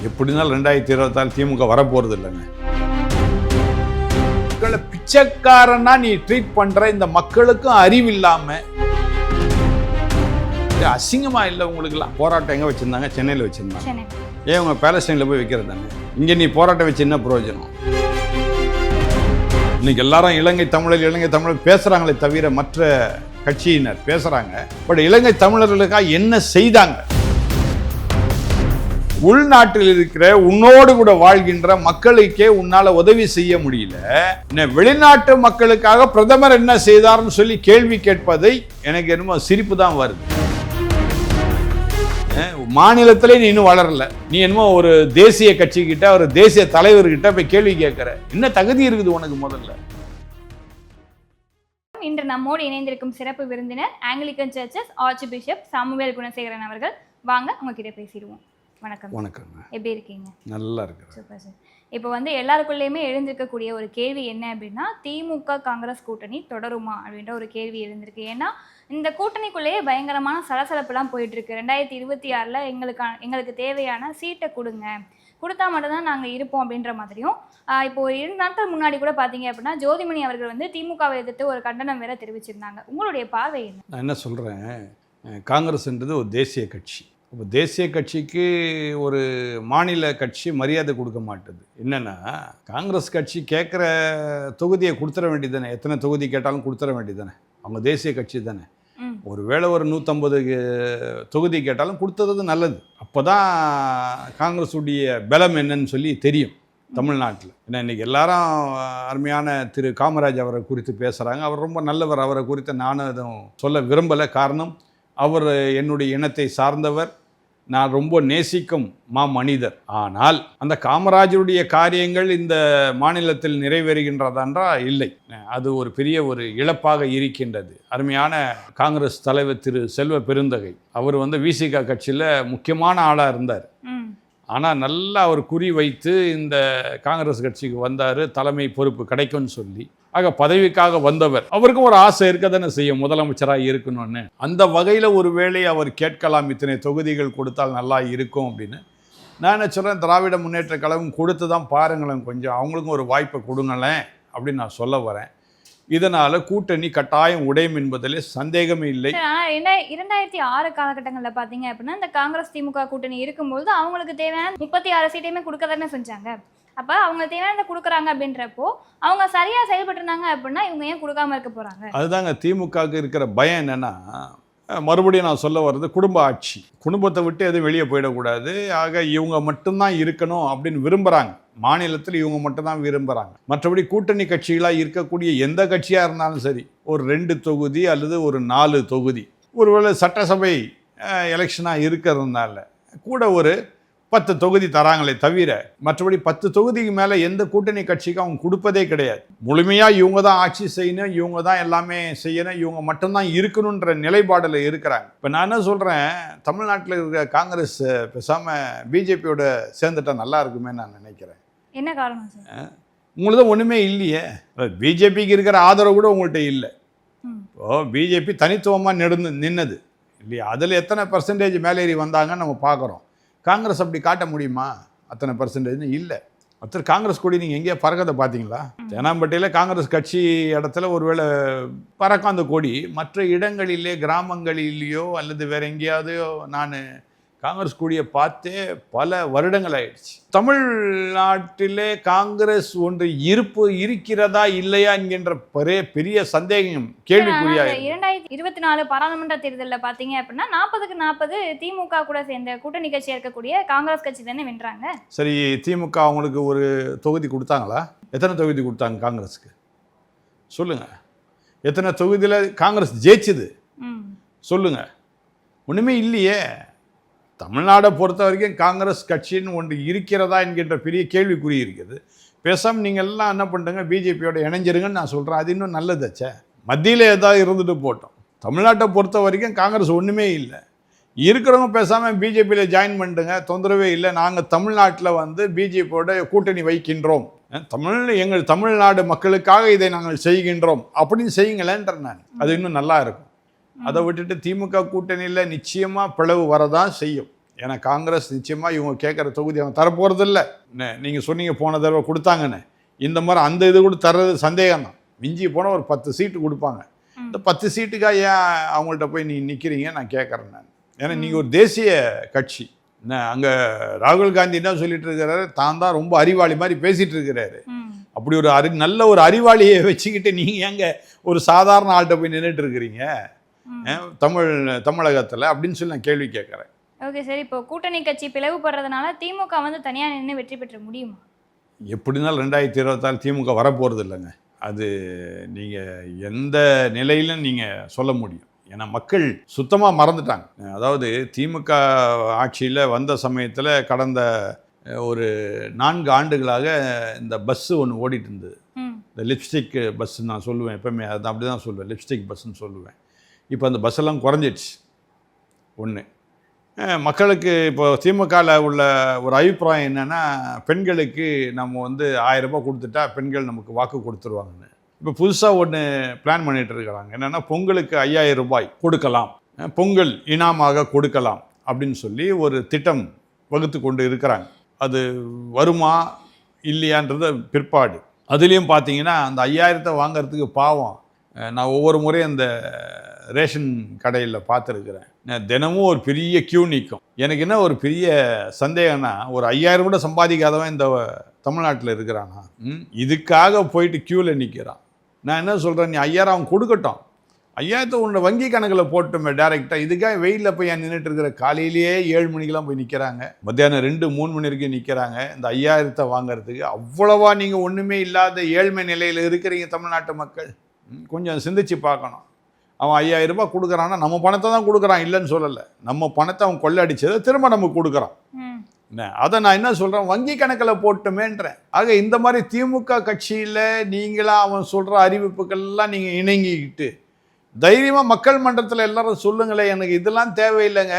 எப்படினாலும் 2024 திமுக வரப்போறது இல்லைங்க. மக்களை பிச்சைக்காரனா நீ ட்ரீட் பண்ற இந்த மக்களுக்கும் அறிவில்லாம அசிங்கமா இல்லை உங்களுக்குலாம். போராட்டம் எங்க வச்சிருந்தாங்க? சென்னையில் வச்சிருந்தாங்க. ஏன் உங்க பேலஸ்டைன்ல போய் வைக்கிறது தானே? இங்க நீ போராட்டம் வச்சு என்ன பிரயோஜனம்? இன்னைக்கு எல்லாரும் இலங்கை தமிழர் பேசுறாங்களே தவிர மற்ற கட்சியினர் பேசுறாங்க. பட் இலங்கை தமிழர்களுக்காக என்ன செய்தாங்க? உள்நாட்டில் இருக்கிற உன்னோடு கூட வாழ்கின்ற மக்களுக்கே உன்னால உதவி செய்ய முடியல. வெளிநாட்டு மக்களுக்காக பிரதமர் என்ன செய்தார்னு சொல்லி கேள்வி கேட்பதை எனக்கு என்னமோ சிரிப்பு தான் வருது. மாநிலத்திலே நீ இன்னும் வளரல. நீ என்னமோ ஒரு தேசிய கட்சி கிட்ட ஒரு தேசிய தலைவர்கிட்ட போய் கேள்வி கேட்கிற. என்ன தகுதி இருக்குது உனக்கு? முதல்ல இன்று நம்மோடு இணைந்திருக்கும் சிறப்பு விருந்தினர் Anglican churches archbishop Samuel Gunasekaran அவர்கள். வாங்க உங்ககிட்ட பேசிடுவோம். வணக்கம். வணக்கம். எப்படி இருக்கீங்க? நல்லா இருக்கு. Super sir. இப்போ எல்லாருக்குள்ளேயுமே எழுந்திருக்கக்கூடிய ஒரு கேள்வி என்ன அப்படின்னா, திமுக காங்கிரஸ் கூட்டணி தொடருமா அப்படின்ற ஒரு கேள்வி எழுந்திருக்கு. ஏன்னா இந்த கூட்டணிக்குள்ளேயே பயங்கரமான சலசலப்புலாம் போயிட்டு இருக்கு. 2026 எங்களுக்கு தேவையான சீட்டை கொடுத்தா மட்டும்தான் நாங்கள் இருப்போம் அப்படின்ற மாதிரியும். இப்போ ஒரு 2 நாட்கள் முன்னாடி கூட பார்த்தீங்க அப்படின்னா ஜோதிமணி அவர்கள் திமுகவை எதிர்த்து ஒரு கண்டனம் வேற தெரிவிச்சிருந்தாங்க. உங்களுடைய பார்வை என்ன? நான் என்ன சொல்கிறேன், காங்கிரஸ்ன்றது ஒரு தேசிய கட்சி. இப்போ தேசிய கட்சிக்கு ஒரு மாநில கட்சி மரியாதை கொடுக்க மாட்டுது. என்னென்னா, காங்கிரஸ் கட்சி கேட்குற தொகுதியை கொடுத்துட வேண்டியதானே. எத்தனை தொகுதி கேட்டாலும் கொடுத்துட வேண்டியதானே. அவங்க தேசிய கட்சி தானே. ஒருவேளை ஒரு 150 தொகுதி கேட்டாலும் கொடுத்தது நல்லது. அப்போ தான் காங்கிரஸுடைய பலம் என்னன்னு சொல்லி தெரியும் தமிழ்நாட்டில். ஏன்னா இன்றைக்கி எல்லாரும் அருமையான திரு காமராஜ் அவரை குறித்து பேசுகிறாங்க. அவர் ரொம்ப நல்லவர். அவரை குறித்து நானும் எதுவும் சொல்ல விரும்பலை. காரணம், அவர் என்னுடைய இனத்தை சார்ந்தவர். நான் ரொம்ப நேசிக்கும் மனிதர். ஆனால் அந்த காமராஜருடைய காரியங்கள் இந்த மாநிலத்தில் நிறைவேறுகின்றதென்றா? இல்லை. அது ஒரு பெரிய ஒரு இழப்பாக இருக்கின்றது. அருமையான காங்கிரஸ் தலைவர் திரு செல்வ பெருந்தகை அவர் விசிக கட்சியில் முக்கியமான ஆளாக இருந்தார். ஆனால் நல்லா அவர் குறி வைத்து இந்த காங்கிரஸ் கட்சிக்கு வந்தார். தலைமை பொறுப்பு கிடைக்கும்னு சொல்லி. ஆக பதவிக்காக வந்தவர். அவருக்கும் ஒரு ஆசை இருக்க தானே செய்யும், முதலமைச்சராக இருக்கணும்னு. அந்த வகையில் ஒரு வேளை அவர் கேட்கலாம், இத்தனை தொகுதிகள் கொடுத்தால் நல்லா இருக்கும் அப்படின்னு. நான் என்ன சொல்கிறேன், திராவிட முன்னேற்ற கழகம் கொடுத்து தான் பாருங்களேன், கொஞ்சம் அவங்களுக்கும் ஒரு வாய்ப்பை கொடுங்களேன் அப்படின்னு நான் சொல்ல வரேன். இதனால் கூட்டணி கட்டாயம் உடையும் என்பதில் சந்தேகமே இல்லை. 2006 காலகட்டங்களில் பார்த்தீங்க அப்படின்னா இந்த காங்கிரஸ் திமுக கூட்டணி இருக்கும்போது அவங்களுக்கு தேவையான 36 சீட்டையுமே கொடுக்க தானே செஞ்சாங்க. அப்போ அவங்க தேவையானதை கொடுக்குறாங்க அப்படின்றப்போ அவங்க சரியாக செயல்பட்டுருந்தாங்க அப்படின்னா இவங்க ஏன் கொடுக்காம இருக்க போகிறாங்க? அதுதாங்க திமுகவுக்கு இருக்கிற பயம். என்னென்னா, மறுபடியும் நான் சொல்ல வர்றது குடும்ப ஆட்சி. குடும்பத்தை விட்டு எதுவும் வெளியே போயிடக்கூடாது. ஆக இவங்க மட்டும்தான் இருக்கணும் அப்படின்னு விரும்புகிறாங்க. மாநிலத்தில் இவங்க மட்டும்தான் விரும்புகிறாங்க. மற்றபடி கூட்டணி கட்சிகளாக இருக்கக்கூடிய எந்த கட்சியாக இருந்தாலும் சரி, ஒரு 2 தொகுதி அல்லது ஒரு 4 தொகுதி, ஒருவேளை சட்டசபை எலெக்ஷனாக இருக்கிறதுனால கூட ஒரு 10 தொகுதி தராங்களே தவிர மற்றபடி 10 தொகுதிக்கு மேலே எந்த கூட்டணி கட்சிக்கும் அவங்க கொடுப்பதே கிடையாது. முழுமையாக இவங்க தான் ஆட்சி செய்யணும், இவங்க தான் எல்லாமே செய்யணும், இவங்க மட்டும்தான் இருக்கணுன்ற நிலைப்பாடில் இருக்கிறாங்க. இப்போ நான் என்ன சொல்கிறேன், தமிழ்நாட்டில் இருக்கிற காங்கிரஸ் பேசாமல் பிஜேபியோட சேர்ந்துட்டா நல்லா இருக்குமே நான் நினைக்கிறேன். என்ன காரணம் சார்? உங்களுக்கு தான் ஒன்றுமே இல்லையே. பிஜேபிக்கு இருக்கிற ஆதரவு கூட உங்கள்கிட்ட இல்லை. இப்போது பிஜேபி தனித்துவமாக நின்னது இல்லையா? அதில் எத்தனை % மேலேறி வந்தாங்கன்னு நம்ம பார்க்குறோம். காங்கிரஸ் அப்படி காட்ட முடியுமா? அத்தனை % இல்லை. ஒருத்தர் காங்கிரஸ் கொடி நீங்கள் எங்கேயா பறக்கதை பார்த்தீங்களா? தேனாம்பேட்டையில் காங்கிரஸ் கட்சி இடத்துல ஒருவேளை பறக்கும் அந்த கொடி. மற்ற இடங்களிலே கிராமங்களிலேயோ அல்லது வேற எங்கேயாவது நான் காங்கிரஸ் கொடியை பார்த்தே பல வருடங்கள் ஆயிடுச்சு. தமிழ்நாட்டிலே காங்கிரஸ் ஒன்று இருக்கிறதா இல்லையா என்கின்ற பெரிய சந்தேகம் கேள்விக்குறியா. 2024 பாராளுமன்ற தேர்தலில் பார்த்தீங்க அப்படின்னா 40க்கு 40 திமுக கூட சேர்ந்த கூட்டணி கட்சியாக இருக்கக்கூடிய காங்கிரஸ் கட்சி தானே வென்றாங்க. சரி, திமுக அவங்களுக்கு ஒரு தொகுதி கொடுத்தாங்களா? எத்தனை தொகுதி கொடுத்தாங்க காங்கிரஸுக்கு சொல்லுங்க. எத்தனை தொகுதியில் காங்கிரஸ் ஜெயிச்சுது சொல்லுங்க. ஒன்றுமே இல்லையே. தமிழ்நாடை பொறுத்த வரைக்கும் காங்கிரஸ் கட்சின்னு ஒன்று இருக்கிறதா என்கின்ற பெரிய கேள்விக்குறி இருக்குது. பேசாமல் நீங்கள் எல்லாம் என்ன பண்ணுறங்க, பிஜேபியோட இணைஞ்சிருங்கன்னு நான் சொல்கிறேன். அது இன்னும் நல்லதாச்சே. மத்தியில் ஏதாவது இருந்துட்டு போட்டோம். தமிழ்நாட்டை பொறுத்த வரைக்கும் காங்கிரஸ் ஒன்றுமே இல்லை. இருக்கிறவங்க பேசாமல் பிஜேபியில் ஜாயின் பண்ணிட்டுங்க, தொந்தரவே இல்லை. நாங்கள் தமிழ்நாட்டில் பிஜேபியோட கூட்டணி வைக்கின்றோம், எங்கள் தமிழ்நாடு மக்களுக்காக இதை நாங்கள் செய்கின்றோம் அப்படின்னு செய்யுங்களேன்ற நான். அது இன்னும் நல்லா இருக்கும். அதை விட்டுட்டு திமுக கூட்டணியில் நிச்சயமாக பிளவு வரதான் செய்யும். ஏன்னா காங்கிரஸ் நிச்சயமாக இவங்க கேட்குற தொகுதி அவங்க தரப்போகிறதில்ல. நீங்கள் சொன்னீங்க போன தடவை கொடுத்தாங்கன்னு, இந்த மாதிரி அந்த இது கூட தர்றது சந்தேகம் தான். மிஞ்சி போனால் ஒரு 10 சீட்டு கொடுப்பாங்க. இந்த 10 சீட்டுக்காக ஏன் அவங்கள்ட்ட போய் நீ நிற்கிறீங்க நான் கேட்குறேன் நான். ஏன்னா நீங்கள் ஒரு தேசிய கட்சி. அங்கே ராகுல் காந்தி என்ன சொல்லிட்டு இருக்கிறாரு, தான் தான் ரொம்ப அறிவாளி மாதிரி பேசிகிட்டு இருக்கிறாரு. அப்படி ஒரு நல்ல ஒரு அறிவாளியை வச்சுக்கிட்டு நீங்கள் எங்க ஒரு சாதாரண ஆள்கிட்ட போய் நின்றுட்டு இருக்கிறீங்க தமிழகத்தில் அப்படின்னு சொல்லி நான் கேள்வி கேட்குறேன். ஓகே சார், இப்போ கூட்டணி கட்சி பிளவுபடுறதுனால திமுக வந்து தனியாக நின்று வெற்றி பெற்ற முடியுமா? எப்படினாலும் 2026 திமுக வரப்போகிறது இல்லைங்க. அது நீங்கள் எந்த நிலையிலும் நீங்கள் சொல்ல முடியும். ஏன்னா மக்கள் சுத்தமாக மறந்துட்டாங்க. அதாவது திமுக ஆட்சியில் வந்த சமயத்தில் கடந்த ஒரு 4 ஆண்டுகளாக இந்த பஸ்ஸு ஒன்று ஓடிட்டு இருந்தது. இந்த லிப்ஸ்டிக் பஸ்ஸுன்னு நான் சொல்லுவேன், எப்போவுமே அது அப்படி தான் சொல்லுவேன், லிப்ஸ்டிக் பஸ்ஸுன்னு சொல்லுவேன். இப்போ அந்த பஸ்ஸெல்லாம் குறைஞ்சிடுச்சு. ஒன்று மக்களுக்கு இப்போ திமுகவில் உள்ள ஒரு அபிப்பிராயம் என்னென்னா, பெண்களுக்கு நம்ம வந்து 1000 ரூபாய் கொடுத்துட்டா பெண்கள் நமக்கு வாக்கு கொடுத்துருவாங்கன்னு. இப்போ புதுசாக ஒன்று பிளான் பண்ணிகிட்டு இருக்கிறாங்க. என்னென்னா பொங்கலுக்கு 5000 ரூபாய் கொடுக்கலாம், பொங்கல் இனாமாக கொடுக்கலாம் அப்படின்னு சொல்லி ஒரு திட்டம் வகுத்து கொண்டு இருக்கிறாங்க. அது வருமா இல்லையான்றது பிற்பாடு. அதுலேயும் பார்த்தீங்கன்னா அந்த 5000 வாங்கிறதுக்கு பாவம், நான் ஒவ்வொரு முறையும் அந்த ரேஷன் கடையில் பார்த்துருக்குறேன். தினமும் ஒரு பெரிய கியூ நிற்கும். எனக்கு என்ன ஒரு பெரிய சந்தேகம்னா, ஒரு 5000 கூட சம்பாதிக்காதவன் இந்த தமிழ்நாட்டில் இருக்கிறானா? இதுக்காக போயிட்டு க்யூவில் நிற்கிறான். நான் என்ன சொல்கிறேன், நீ 5000 அவன் கொடுக்கட்டும், 5000 உன்னோட வங்கி கணக்கில் போட்டுமே டேரெக்டாக. இதுக்காக வெயிலில் போய் நின்றுட்டு இருக்கிற, காலையிலேயே 7 மணிக்கெலாம் போய் நிற்கிறாங்க, மத்தியானம் 2-3 மணி வரைக்கும் நிற்கிறாங்க இந்த 5000 வாங்கிறதுக்கு. அவ்வளவா நீங்கள் ஒன்றுமே இல்லாத ஏழ்மை நிலையில் இருக்கிறீங்க தமிழ்நாட்டு மக்கள்? கொஞ்சம் சிந்திச்சு பார்க்கணும். அவன் 5000 ரூபாய் கொடுக்குறான்னா நம்ம பணத்தை தான் கொடுக்குறான், இல்லைன்னு சொல்லலை. நம்ம பணத்தை அவன் கொள்ளடிச்சதை திரும்ப நமக்கு கொடுக்குறான். அதை நான் என்ன சொல்கிறேன், வங்கி கணக்கில் போட்டுமேன்றேன். ஆக இந்த மாதிரி திமுக கட்சியில் நீங்களாக அவன் சொல்கிற அறிவிப்புகள்லாம் நீங்கள் இணங்கிக்கிட்டு தைரியமாக மக்கள் மன்றத்தில் எல்லாரும் சொல்லுங்களேன், எனக்கு இதெல்லாம் தேவையில்லைங்க.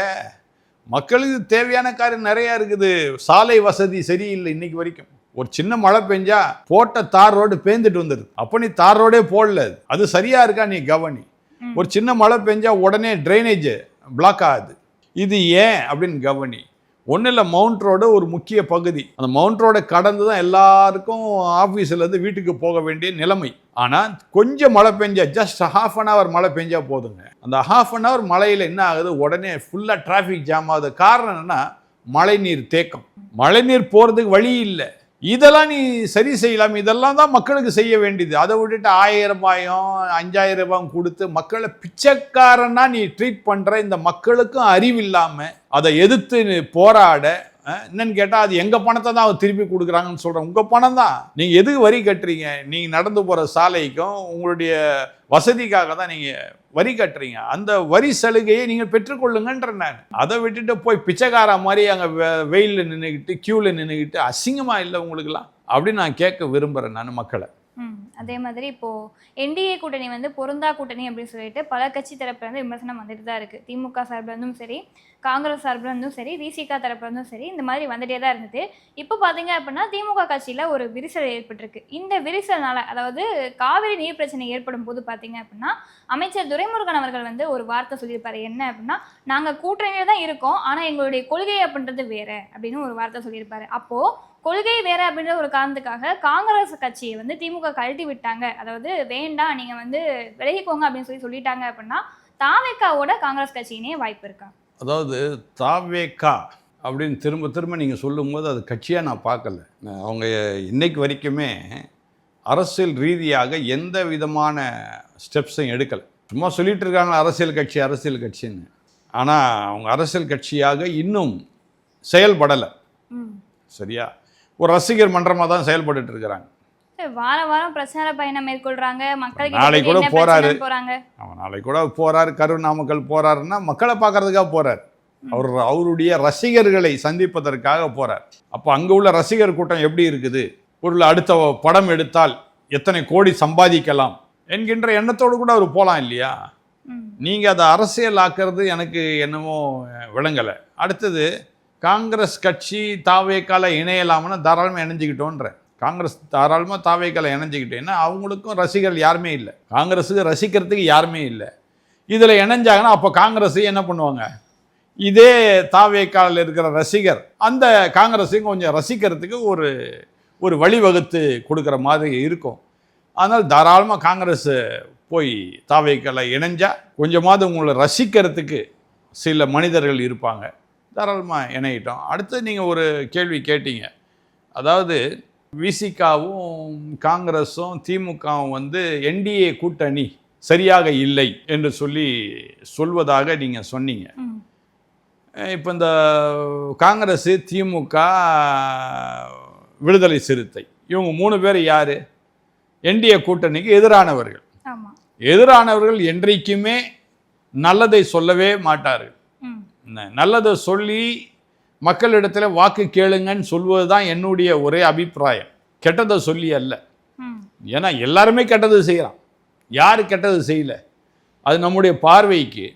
மக்களுக்கு தேவையான காரியம் நிறையா இருக்குது. சாலை வசதி சரியில்லை இன்னைக்கு வரைக்கும். ஒரு சின்ன மழை பெஞ்சா போட்ட தார் ரோடு பேந்துட்டு வந்துடுது. அப்போ நீ தார் ரோடே போடல, அது சரியாக இருக்கா நீ கவனி. ஒரு சின்ன மழை பெஞ்சா உடனே ட்ரைனேஜ் பிளாக் ஆகுது, இது ஏன் அப்படின்னு கவனி. ஒன்றும் இல்லை, மவுண்ட் ரோடு ஒரு முக்கிய பகுதி. அந்த மவுண்ட் ரோடை கடந்து தான் எல்லாருக்கும் ஆஃபீஸ்லேருந்து வீட்டுக்கு போக வேண்டிய நிலைமை. ஆனால் கொஞ்சம் மழை பெஞ்சா, ஜஸ்ட் ½ அன் ஹவர் மழை பெஞ்சா போதுங்க, அந்த ½ அன் ஹவர் மழையில் என்ன ஆகுது, உடனே ஃபுல்லாக டிராஃபிக் ஜாம் ஆகுது. காரணம் என்னென்னா மழை நீர் தேக்கம். மழை நீர் போகிறதுக்கு வழி இல்லை. இதெல்லாம் நீ சரி செய்யலாம். இதெல்லாம் தான் மக்களுக்கு செய்ய வேண்டியது. அதை விட்டுட்டு 1000 ரூபாயும் 5000 ரூபாயும் கொடுத்து மக்களை பிச்சைக்காரனா நீ ட்ரீட் பண்ணுற. இந்த மக்களுக்கும் அறிவில்லாமல் அதை எதிர்த்து போராட, என்னன்னு கேட்டால் அது எங்கள் பணத்தை தான் அவர் திருப்பி கொடுக்குறாங்கன்னு சொல்கிறேன். உங்கள் பணம் தான், நீங்கள் எதுக்கு வரி கட்டுறீங்க? நீங்கள் நடந்து போகிற சாலைக்கும் உங்களுடைய வசதிக்காக தான் நீங்கள் வரி கட்டுறீங்க. அந்த வரி சலுகையை நீங்கள் பெற்றுக்கொள்ளுங்கன்ற நான். அதை விட்டுட்டு போய் பிச்சைக்கார மாதிரி அங்கே வெயிலில் நின்றுக்கிட்டு க்யூவில் நின்றுக்கிட்டு அசிங்கமாக இல்லை உங்களுக்குலாம் அப்படின்னு நான் கேட்க விரும்புகிறேன் நான் மக்களை. அதே மாதிரி இப்போது என்டிஏ கூட்டணி வந்து பொருந்தா கூட்டணி அப்படின்னு சொல்லிட்டு பல கட்சி தரப்புல இருந்து விமர்சனம் வந்துட்டு தான் இருக்குது. திமுக சார்பில் இருந்தும் சரி, காங்கிரஸ் சார்பில் இருந்தும் சரி, விசிகா தரப்புல இருந்தும் சரி, இந்த மாதிரி வந்துட்டே தான் இருந்தது. இப்போ பார்த்தீங்க அப்படின்னா திமுக கட்சியில் ஒரு விரிசல் ஏற்பட்டிருக்கு. இந்த விரிசல்னால, அதாவது காவிரி நீர் பிரச்சனை ஏற்படும் போது பார்த்தீங்க அப்படின்னா அமைச்சர் துரைமுருகன் அவர்கள் வந்து ஒரு வார்த்தை சொல்லியிருப்பாரு. என்ன அப்படின்னா, நாங்கள் கூட்டணியில் தான் இருக்கோம், ஆனால் எங்களுடைய கொள்கை அப்படின்றது வேற அப்படின்னு ஒரு வார்த்தை சொல்லியிருப்பாரு. அப்போது கொள்கை வேற அப்படின்ற ஒரு காரணத்துக்காக காங்கிரஸ் கட்சியை வந்து திமுக கழட்டி விட்டாங்க. அதாவது வேண்டாம், நீங்கள் வந்து விலகிக்கோங்க அப்படின்னு சொல்லிட்டாங்க அப்படின்னா தாவேக்காவோட காங்கிரஸ் கட்சியினே வாய்ப்பு இருக்கா? அதாவது தாவேக்கா அப்படின்னு திரும்ப திரும்ப நீங்கள் சொல்லும்போது அது கட்சியாக நான் பார்க்கல. அவங்க இன்னைக்கு வரைக்குமே அரசியல் ரீதியாக எந்த விதமான ஸ்டெப்ஸையும் எடுக்கலை. சும்மா சொல்லிட்டு இருக்காங்க அரசியல் கட்சின்னு. ஆனால் அவங்க அரசியல் கட்சியாக இன்னும் செயல்படலை. சரியா? ஒரு ரசிகர் மன்றமாக தான் செயல்பட்டு இருக்கிறாங்க. வாரம் வாரம் பிரச்சார பயணம் மேற்கொள்றாங்க. மக்களுக்கு நாளைக்கு கூட போறாரு, அவன் நாளைக்கு கூட போறாரு, கரூர் நாமக்கல் போறாருன்னா மக்களை பார்க்கறதுக்காக போறார். அவருடைய ரசிகர்களை சந்திப்பதற்காக போறார். அப்போ அங்கே உள்ள ரசிகர் கூட்டம் எப்படி இருக்குது, ஒரு அடுத்த படம் எடுத்தால் எத்தனை கோடி சம்பாதிக்கலாம் என்கின்ற எண்ணத்தோடு கூட அவர் போகலாம் இல்லையா? நீங்கள் அதை அரசியல் ஆக்கிறது எனக்கு என்னமோ விளங்கலை. அடுத்தது காங்கிரஸ் கட்சி தாவேக்கால இணையலாம்னா தாராளமாக இணைஞ்சிக்கிட்டோன்ற. காங்கிரஸ் தாராளமாக தாவேக்கால இணைஞ்சிக்கிட்டேன்னா அவங்களுக்கும் ரசிகர்கள் யாருமே இல்லை, காங்கிரஸுக்கு ரசிக்கிறதுக்கு யாருமே இல்லை. இதில் இணைஞ்சாங்கன்னா அப்போ காங்கிரஸ் என்ன பண்ணுவாங்க? இதே தாவேக்காலில் இருக்கிற ரசிகர் அந்த காங்கிரஸையும் கொஞ்சம் ரசிக்கிறதுக்கு ஒரு வழிவகுத்து கொடுக்குற மாதிரி இருக்கும். அதனால் தாராளமாக காங்கிரஸ் போய் தாவேக்கால இணைஞ்சா கொஞ்சமாவது உங்களை ரசிக்கிறதுக்கு சில மனிதர்கள் இருப்பாங்க. தாராளமாக இணையிட்டோம். அடுத்து நீங்கள் ஒரு கேள்வி கேட்டீங்க, அதாவது விசிகாவும் காங்கிரஸும் திமுகவும் வந்து என்டிஏ கூட்டணி சரியாக இல்லை என்று சொல்வதாக நீங்கள் சொன்னீங்க. இப்போ இந்த காங்கிரஸ், திமுக, விடுதலை சிறுத்தை இவங்க 3 பேர் யார்? என்டிஏ கூட்டணிக்கு எதிரானவர்கள். எதிரானவர்கள் என்றைக்குமே நல்லதை சொல்லவே மாட்டார்கள். நல்லதை சொல்லி மக்களிடத்தில் வாக்கு கேளுங்கன்னு சொல்வது தான் என்னுடைய ஒரே அபிப்பிராயம். கெட்டதை சொல்லி அல்ல. ஏன்னா எல்லாருமே கெட்டது செய்கிறான், யார் கெட்டது செய்யலை. அது நம்முடைய பார்வைக்கு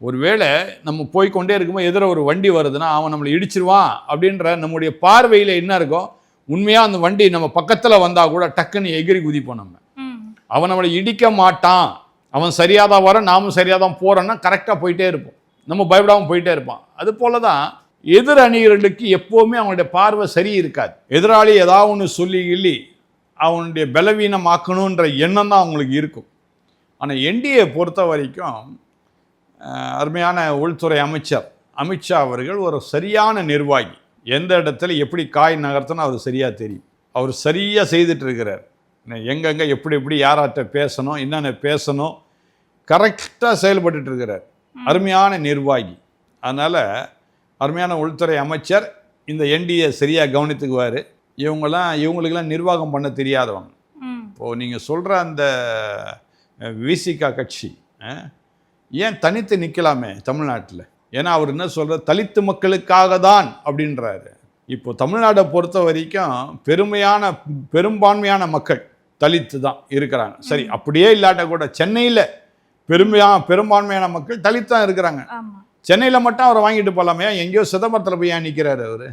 ஒருவேளை நம்ம போய்கொண்டே இருக்கும்போது எதிர ஒரு வண்டி வருதுன்னா அவன் நம்மளை இடிச்சிருவான் அப்படின்ற நம்முடைய பார்வையில் என்ன இருக்கும், உண்மையாக அந்த வண்டி நம்ம பக்கத்தில் வந்தால் கூட டக்குன்னு எகிரி குதிப்போம். அவன் நம்மளை இடிக்க மாட்டான், அவன் சரியாக தான் வர, நாமும் சரியாக தான் போகிறோன்னா கரெக்டாக போயிட்டே இருப்போம், நம்ம பயப்படாமல் போயிட்டே இருப்பான். அது போல தான் எதிர் அணிகளுக்கு எப்போவுமே அவனுடைய பார்வை சரி இருக்காது. எதிராளி ஏதாவது ஒன்று சொல்லி அவனுடைய பலவீனமாக்கணுன்ற எண்ணம் தான் அவங்களுக்கு இருக்கும். ஆனால் என்டிஏ பொறுத்த வரைக்கும் அருமையான உள்துறை அமைச்சர் அமித்ஷா அவர்கள் ஒரு சரியான நிர்வாகி. எந்த இடத்துல எப்படி காய் நகர்த்தணும் அவர் சரியாக தெரியும். அவர் சரியாக செய்துட்டு இருக்கிறார். எங்கெங்கே எப்படி யார்கிட்ட பேசணும், என்னென்ன பேசணும், கரெக்டாக செயல்பட்டு இருக்கிறார். அருமையான நிர்வாகி. அதனால் அருமையான உள்துறை அமைச்சர் இந்த என்டிஏ சரியாக கவனித்துக்குவார். இவங்களுக்கெல்லாம் நிர்வாகம் பண்ண தெரியாதவங்க. இப்போது நீங்கள் சொல்கிற அந்த விசிகா கட்சி ஏன் தனித்து நிற்கலாமே தமிழ்நாட்டில்? ஏன்னா அவர் என்ன சொல்கிறார், தலித்து மக்களுக்காக தான் அப்படின்றாரு. இப்போ தமிழ்நாட்டை பொறுத்த வரைக்கும் பெரும்பான்மையான மக்கள் தலித்து தான் இருக்கிறாங்க. சரி, அப்படியே இல்லாட்ட கூட சென்னையில் பெரும்பான்மையான மக்கள் தலித்து தான் இருக்கிறாங்க. சென்னையில் மட்டும் அவரை வாங்கிட்டு போகலாமே, எங்கேயோ சிதம்பரத்தில் போய் ஏன் நிற்கிறாரு அவர்?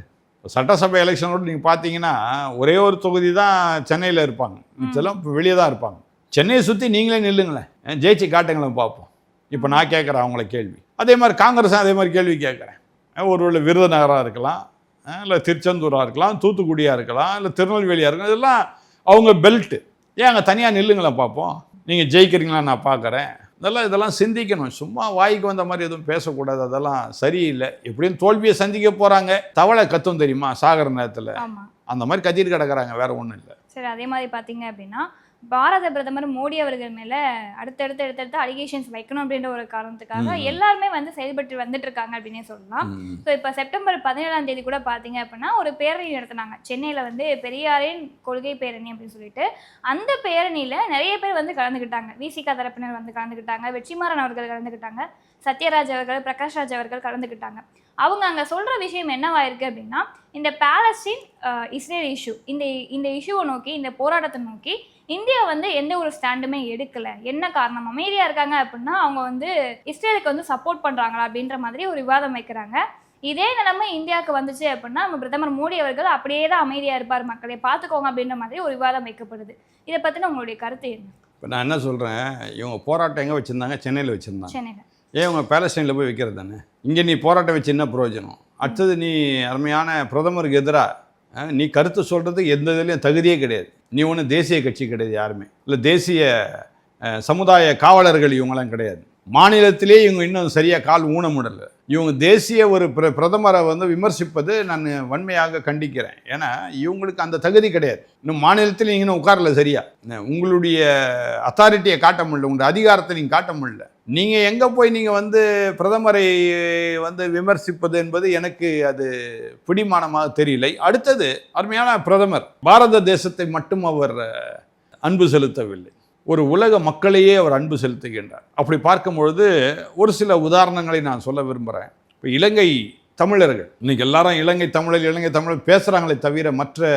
சட்டசபை எலெக்ஷனோடு நீங்கள் பார்த்தீங்கன்னா ஒரே ஒரு தொகுதி தான் சென்னையில் இருப்பாங்க, மிச்செல்லாம் வெளியே தான் இருப்பாங்க. சென்னையை சுற்றி நீங்களே நில்லுங்களேன், ஜெயிச்சு காட்டுங்களேன் பார்ப்போம். இப்போ நான் கேட்குறேன் அவங்கள கேள்வி. அதே மாதிரி காங்கிரஸும் அதே மாதிரி கேள்வி கேட்குறேன். ஒருவேளை விருதுநகராக இருக்கலாம், இல்லை திருச்செந்தூராக இருக்கலாம், தூத்துக்குடியாக இருக்கலாம், இல்லை திருநெல்வேலியாக இருக்கலாம், இதெல்லாம் அவங்க பெல்ட்டு. ஏன் அங்கே தனியாக நில்லுங்களேன் பார்ப்போம், நீங்கள் ஜெயிக்கிறீங்களா நான் பார்க்குறேன். இதெல்லாம் சிந்திக்கணும். சும்மா வாய்க்கு வந்த மாதிரி எதுவும் பேசக்கூடாது, அதெல்லாம் சரியில்லை. எப்படியும் தோல்வியை சந்திக்க போகிறாங்க. தவளை கத்தும் தெரியுமா சாகர நேரத்தில், அந்த மாதிரி கத்திட்டு கிடக்குறாங்க, வேற ஒன்றும் இல்லை. சரி, அதே மாதிரி பார்த்தீங்க அப்படின்னா பாரத பிரதமர் மோடி அவர்கள் மேலே அடுத்தடுத்து அலிகேஷன்ஸ் வைக்கணும் அப்படின்ற ஒரு காரணத்துக்காக எல்லாருமே வந்து செயல்பட்டு வந்துட்டு இருக்காங்க அப்படின்னே சொல்லலாம். ஸோ இப்போ செப்டம்பர் 17ஆம் தேதி கூட பார்த்தீங்க அப்படின்னா ஒரு பேரணி நடத்தினாங்க சென்னையில், வந்து பெரியாரின் கொள்கை பேரணி அப்படின்னு சொல்லிட்டு. அந்த பேரணியில் நிறைய பேர் வந்து கலந்துக்கிட்டாங்க. விசிகா தரப்பினர் வந்து கலந்துக்கிட்டாங்க, வெற்றிமாறன் அவர்கள் கலந்துக்கிட்டாங்க, சத்யராஜ் அவர்கள், பிரகாஷ்ராஜ் அவர்கள் கலந்துக்கிட்டாங்க. அவங்க அங்கே சொல்கிற விஷயம் என்னவாயிருக்கு அப்படின்னா, இந்த பாலஸ்தீன் இஸ்ரேல் இஷ்யூ, இந்த இஷ்யூவை நோக்கி, இந்த போராட்டத்தை நோக்கி இந்தியா வந்து எந்த ஒரு ஸ்டாண்டுமே எடுக்கலை. என்ன காரணம், அமைதியாக இருக்காங்க அப்படின்னா அவங்க வந்து இஸ்ரேலுக்கு வந்து சப்போர்ட் பண்ணுறாங்களா அப்படின்ற மாதிரி ஒரு விவாதம் வைக்கிறாங்க. இதே நிலைமை இந்தியாவுக்கு வந்துச்சு அப்படின்னா நம்ம பிரதமர் மோடி அவர்கள் அப்படியே தான் அமைதியாக இருப்பார், மக்களை பார்த்துக்கோங்க அப்படின்ற மாதிரி ஒரு விவாதம் வைக்கப்படுது. இதை பற்றின உங்களுடைய கருத்து என்ன? இப்போ நான் என்ன சொல்கிறேன், இவங்க போராட்டம் எங்கே வச்சுருந்தாங்க? சென்னையில் வச்சுருந்தாங்க. சென்னையில் ஏன் இவங்க பாலஸ்தீனில் போய் வைக்கிறது தானே? இங்கே நீ போராட்டம் வச்சு என்ன பிரயோஜனம்? அடுத்தது நீ அருமையான பிரதமருக்கு எதிராக நீ கருத்து சொல்கிறது எந்த இதுலேயும் தகுதியே கிடையாது. நீ ஒன்றும் தேசிய கட்சி கிடையாது, யாருமே இல்லை, தேசிய சமுதாய காவலர்கள் இவங்களாம் கிடையாது. மாநிலத்திலே இவங்க இன்னும் சரியாக கால் ஊன முடியல. இவங்க தேசிய ஒரு பிரதமரை வந்து விமர்சிப்பது நான் வன்மையாக கண்டிக்கிறேன். ஏன்னா இவங்களுக்கு அந்த தகுதி கிடையாது. இன்னும் மாநிலத்தில் நீங்கள் இன்னும் உட்காரல, சரியா உங்களுடைய அத்தாரிட்டியை காட்ட முடியல, உங்களுடைய அதிகாரத்தை நீங்கள் காட்ட முடியல. நீங்கள் எங்கே போய் நீங்கள் வந்து பிரதமரை வந்து விமர்சிப்பது என்பது எனக்கு அது பிடிமானமாக தெரியலை. அடுத்தது அருமையான பிரதமர் பாரத தேசத்தை மட்டும் அவர் அன்பு செலுத்தவில்லை, ஒரு உலக மக்களையே அவர் அன்பு செலுத்துகின்றார். அப்படி பார்க்கும்பொழுது ஒரு சில உதாரணங்களை நான் சொல்ல விரும்புகிறேன். இப்போ இலங்கை தமிழர்கள், இன்றைக்கி எல்லாரும் இலங்கை தமிழர் பேசுகிறாங்களே தவிர மற்ற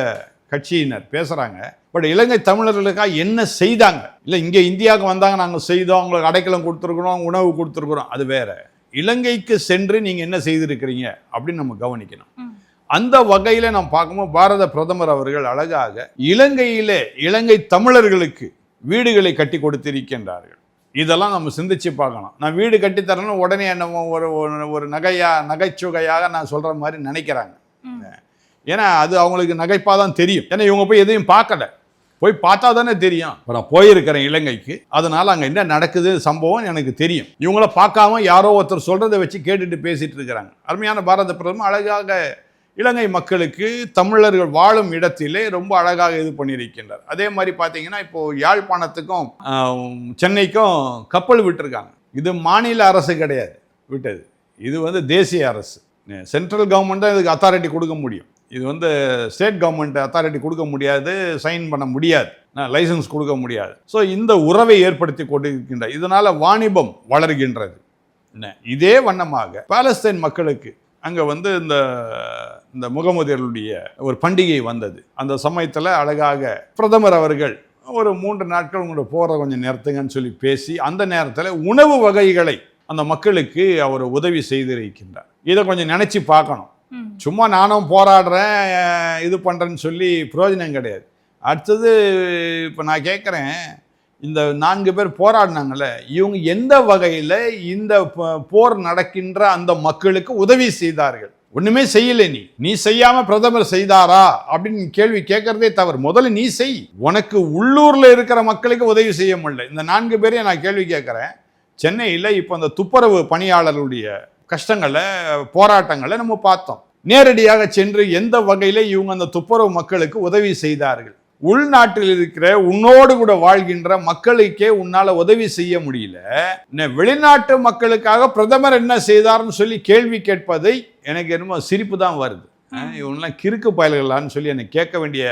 கட்சியினர் பேசுகிறாங்க. பட் இலங்கை தமிழர்களுக்காக என்ன செய்தாங்க? இல்லை இங்கே இந்தியாவுக்கு வந்தாங்க, நாங்கள் செய்தோம், அவங்களுக்கு அடைக்கலம் கொடுத்துருக்குறோம், உணவு கொடுத்துருக்குறோம், அது வேற. இலங்கைக்கு சென்று நீங்கள் என்ன செய்திருக்கிறீங்க அப்படின்னு நம்ம கவனிக்கணும். அந்த வகையில் நாம் பார்க்கும்போது பாரத பிரதமர் அவர்கள் அழகாக இலங்கை தமிழர்களுக்கு வீடுகளை கட்டி கொடுத்திருக்கின்றார்கள். இதெல்லாம் நம்ம சிந்திச்சு பார்க்கணும். நான் வீடு கட்டித்தரேன்னு உடனே என்ன ஒரு நகைச்சுவையாக நான் சொல்கிற மாதிரி நினைக்கிறாங்க. ஏன்னா அது அவங்களுக்கு நகைப்பாக தான் தெரியும். ஏன்னா இவங்க போய் எதையும் பார்க்கல, போய் பார்த்தா தானே தெரியும். இப்போ நான் போயிருக்கிறேன் இலங்கைக்கு, அதனால் அங்கே என்ன நடக்குது சம்பவம் எனக்கு தெரியும். இவங்கள பார்க்காம யாரோ ஒருத்தர் சொல்கிறத வச்சு கேட்டுட்டு பேசிகிட்டு இருக்கிறாங்க. அருமையான பாரத பிரதமர் அழகாக இலங்கை மக்களுக்கு தமிழர்கள் வாழும் இடத்திலே ரொம்ப அழகாக இது பண்ணியிருக்கின்றார். அதே மாதிரி பார்த்தீங்கன்னா இப்போது யாழ்ப்பாணத்துக்கும் சென்னைக்கும் கப்பல் விட்டுருக்காங்க. இது மாநில அரசு கிடையாது விட்டது, இது தேசிய அரசு. சென்ட்ரல் கவர்மெண்ட் தான் இதுக்கு அத்தாரிட்டி கொடுக்க முடியும். இது ஸ்டேட் கவர்மெண்ட் அத்தாரிட்டி கொடுக்க முடியாது, சைன் பண்ண முடியாது, லைசன்ஸ் கொடுக்க முடியாது. ஸோ இந்த உறவை ஏற்படுத்தி கொண்டிருக்கின்ற இதனால் வாணிபம் வளர்கின்றது. இதே வண்ணமாக பாலஸ்தீன் மக்களுக்கு அங்கே இந்த முகமதியர்களுடைய ஒரு பண்டிகை வந்தது. அந்த சமயத்தில் அழகாக பிரதமர் அவர்கள் ஒரு 3 நாட்கள் உங்களோட போகிற கொஞ்சம் நிறுத்துங்கன்னு சொல்லி பேசி அந்த நேரத்தில் உணவு வகைகளை அந்த மக்களுக்கு அவர் உதவி செய்திருக்கின்றார். இதை கொஞ்சம் நினச்சி பார்க்கணும். சும்மா நானும் போராடுறேன் இது பண்ணுறேன்னு சொல்லி பிரயோஜனம் கிடையாது. அடுத்தது இப்போ நான் கேட்குறேன், இந்த 4 பேர் போராடினாங்கல்ல, இவங்க எந்த வகையில் இந்த போர் நடக்கின்ற அந்த மக்களுக்கு உதவி செய்தார்கள்? ஒன்றுமே செய்யலை. நீ செய்யாமல் பிரதமர் செய்தாரா அப்படின்னு கேள்வி கேட்கறதே தவறு. முதல்ல நீ செய். உனக்கு உள்ளூரில் இருக்கிற மக்களுக்கு உதவி செய்ய முடியல. இந்த 4 பேரையும் நான் கேள்வி கேட்குறேன். சென்னையில் இப்போ அந்த துப்புரவு பணியாளர்களுடைய கஷ்டங்களை போராட்டங்களை நம்ம பார்த்தோம். நேரடியாக சென்று எந்த வகையில் இவங்க அந்த துப்புரவு மக்களுக்கு உதவி செய்தார்கள்? உள்நாட்டில் இருக்கிற உன்னோடு கூட வாழ்கின்ற மக்களுக்கே உன்னால உதவி செய்ய முடியல, வெளிநாட்டு மக்களுக்காக பிரதமர் என்ன செய்தார்னு சொல்லி கேள்வி கேட்பதை எனக்கு என்னமோ சிரிப்பு தான் வருது. இவங்கெல்லாம் கிறுக்கு பயல்களான்னு சொல்லி என்னை கேட்க வேண்டிய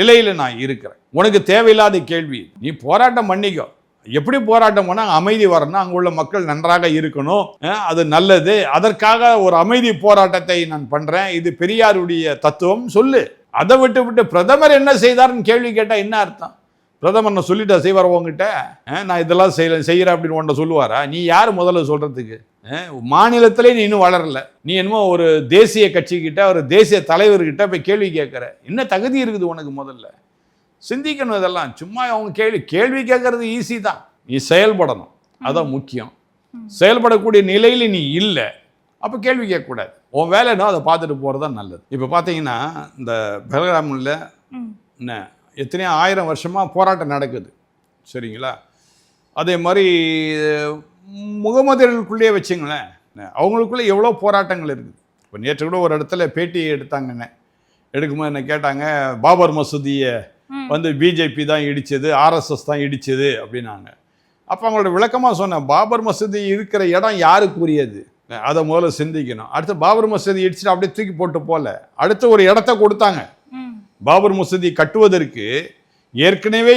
நிலையில நான் இருக்கிறேன். உனக்கு தேவையில்லாத கேள்வி. நீ போராட்டம் பண்ணிக்கோ. எப்படி போராட்டம் பண்ணால் அமைதி வரணும், அங்கே உள்ள மக்கள் நன்றாக இருக்கணும், அது நல்லது, அதற்காக ஒரு அமைதி போராட்டத்தை நான் பண்றேன், இது பெரியாருடைய தத்துவம் சொல்லு. அதை விட்டு பிரதமர் என்ன செய்தார்னு கேள்வி கேட்டால் என்ன அர்த்தம்? பிரதமர் நான் சொல்லிட்டா செய்வார் உங்ககிட்ட? நான் இதெல்லாம் செய்கிறேன் அப்படின்னு உன்ட்ட சொல்லுவாரா? நீ யார் முதல்ல சொல்கிறதுக்கு? மாநிலத்திலே நீ இன்னும் வளரல. நீ என்னமோ ஒரு தேசிய கட்சிக்கிட்ட ஒரு தேசிய தலைவர்கிட்ட போய் கேள்வி கேட்குற. என்ன தகுதி இருக்குது உனக்கு? முதல்ல சிந்திக்கணும். இதெல்லாம் சும்மா அவங்க கேள்வி கேட்கறது ஈஸி தான். நீ செயல்படணும், அதான் முக்கியம். செயல்படக்கூடிய நிலையில் நீ இல்லை, அப்போ கேள்வி கேட்கக்கூடாது. உன் வேலைனோ அதை பார்த்துட்டு போகிறது தான் நல்லது. இப்போ பார்த்தீங்கன்னா இந்த பெல்காமில் என்ன எத்தனையோ 1000 வருஷமாக போராட்டம் நடக்குது, சரிங்களா? அதே மாதிரி முகமதியர்களுக்குள்ளேயே வச்சுங்களேன், அவங்களுக்குள்ளே எவ்வளோ போராட்டங்கள் இருக்குது. இப்போ நேற்று கூட ஒரு இடத்துல பேட்டி எடுத்தாங்கன்னு எடுக்கும்போது என்ன கேட்டாங்க, பாபர் மசூதியை பிஜேபி தான் இடிச்சது, ஆர்எஸ்எஸ் தான் இடிச்சது அப்படின்னாங்க. அப்போ அவங்களோட விளக்கமாக சொன்னேன், பாபர் மசூதி இருக்கிற இடம் யாருக்குரியது அதை முதல்ல சிந்திக்கணும். அடுத்து பாபர் மசூதி இடிச்சுட்டு அப்படியே தூக்கி போட்டு போல அடுத்த ஒரு இடத்த கொடுத்தாங்க. பாபர் மசூதி கட்டுவதற்கு ஏற்கனவே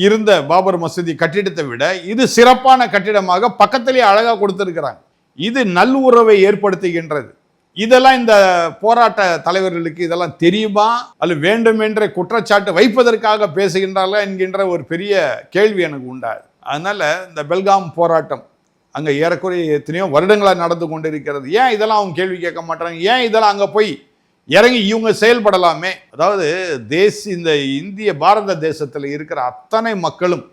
இருந்த பாபர் மசூதி கட்டிடத்தை விட இது சிறப்பான கட்டிடமாக பக்கத்திலேயே அழகாக கொடுத்துருக்கிறாங்க. இது நல்லுறவை ஏற்படுத்துகின்றது. இதெல்லாம் இந்த போராட்ட தலைவர்களுக்கு இதெல்லாம் தெரியுமா, அல்ல வேண்டும் என்ற குற்றச்சாட்டு வைப்பதற்காக பேசுகின்றார்களா என்கின்ற ஒரு பெரிய கேள்வி எனக்கு உண்டாது. அதனால இந்த பெல்காம் போராட்டம் அங்கே ஏறக்குறைய எத்தனையோ வருடங்களாக நடந்து கொண்டு இருக்கிறது. ஏன் இதெல்லாம் அவங்க கேள்வி கேட்க மாட்டாங்க? ஏன் இதெல்லாம் அங்கே போய் இறங்கி இவங்க செயல்படலாமே? அதாவது இந்த இந்திய பாரத தேசத்தில் இருக்கிற அத்தனை மக்களும்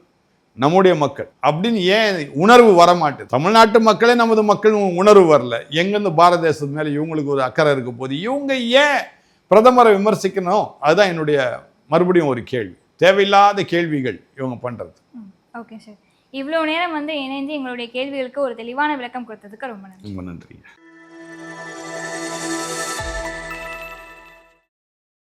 நம்முடைய மக்கள் அப்படின்னு ஏன் உணர்வு வரமாட்டேது? தமிழ்நாட்டு மக்களே நமது மக்கள் உணர்வு வரல, எங்கேருந்து பாரத தேசத்து மேலே இவங்களுக்கு ஒரு அக்கறை இருக்க போது இவங்க ஏன் பிரதமரை விமர்சிக்கணும்? அதுதான் என்னுடைய மறுபடியும் ஒரு கேள்வி. தேவையில்லாத கேள்விகள் இவங்க பண்ணுறது. ஓகே சார், இவ்வளோ நேரம் இணைந்து எங்களுடைய கேள்விகளுக்கு ஒரு தெளிவான விளக்கம் கொடுத்ததுக்கு ரொம்ப நன்றி. ரொம்ப நன்றி.